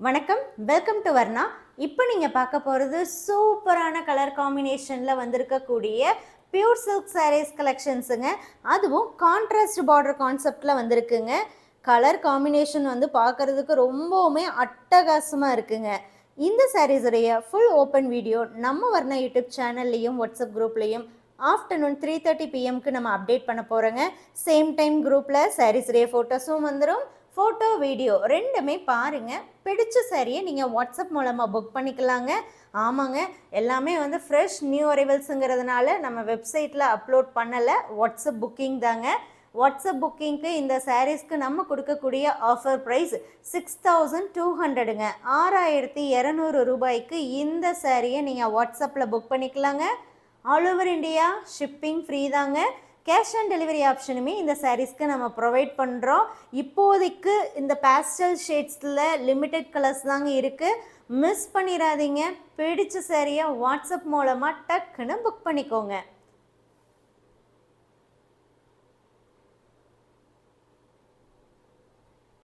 வணக்கம், welcome to Varna. இப்போ நீங்கள் பார்க்க போகிறது சூப்பரான கலர் காம்பினேஷனில் வந்திருக்கக்கூடிய பியூர் சில்க் சாரீஸ் கலெக்ஷன்ஸுங்க. அதுவும் கான்ட்ராஸ்ட் பார்டர் கான்செப்டில் வந்திருக்குங்க. கலர் காம்பினேஷன் வந்து பார்க்குறதுக்கு ரொம்பவுமே அட்டகாசமாக இருக்குங்க. இந்த சாரீஸுடைய ஃபுல் ஓப்பன் வீடியோ நம்ம வர்ணா யூடியூப் சேனல்லையும் வாட்ஸ்அப் குரூப்லேயும் ஆஃப்டர்நூன் 3:30 PM நம்ம அப்டேட் பண்ண போகிறோங்க. சேம் டைம் குரூப்பில் சாரீஸுடைய ஃபோட்டோஸும் வந்துடும். ஃபோட்டோ வீடியோ ரெண்டுமே பாருங்கள். பிடிச்ச சாரியை நீங்கள் வாட்ஸ்அப் மூலமாக புக் பண்ணிக்கலாங்க. ஆமாங்க, எல்லாமே வந்து ஃப்ரெஷ் நியூ அரைவல்ஸுங்கிறதுனால நம்ம வெப்சைட்டில் அப்லோட் பண்ணலை, வாட்ஸ்அப் புக்கிங் தாங்க. வாட்ஸ்அப் புக்கிங்க்கு இந்த சாரீஸ்க்கு நம்ம கொடுக்கக்கூடிய ஆஃபர் ப்ரைஸ் 6200ங்க. 6200 ரூபாய்க்கு இந்த சாரியை நீங்கள் வாட்ஸ்அப்பில் புக் பண்ணிக்கலாங்க. All over India shipping free தாங்க. கேஷ் ஆன் டெலிவரி ஆப்ஷனுமே இந்த சாரீஸ்க்கு நம்ம ப்ரொவைட் பண்ணுறோம். இப்போதைக்கு இந்த பேஸ்டல் ஷேட்ஸில் லிமிட்டெட் கலர்ஸ் தாங்க இருக்குது. மிஸ் பண்ணிடாதீங்க. பிடிச்ச சாரியை வாட்ஸ்அப் மூலமாக டக்குன்னு புக் பண்ணிக்கோங்க.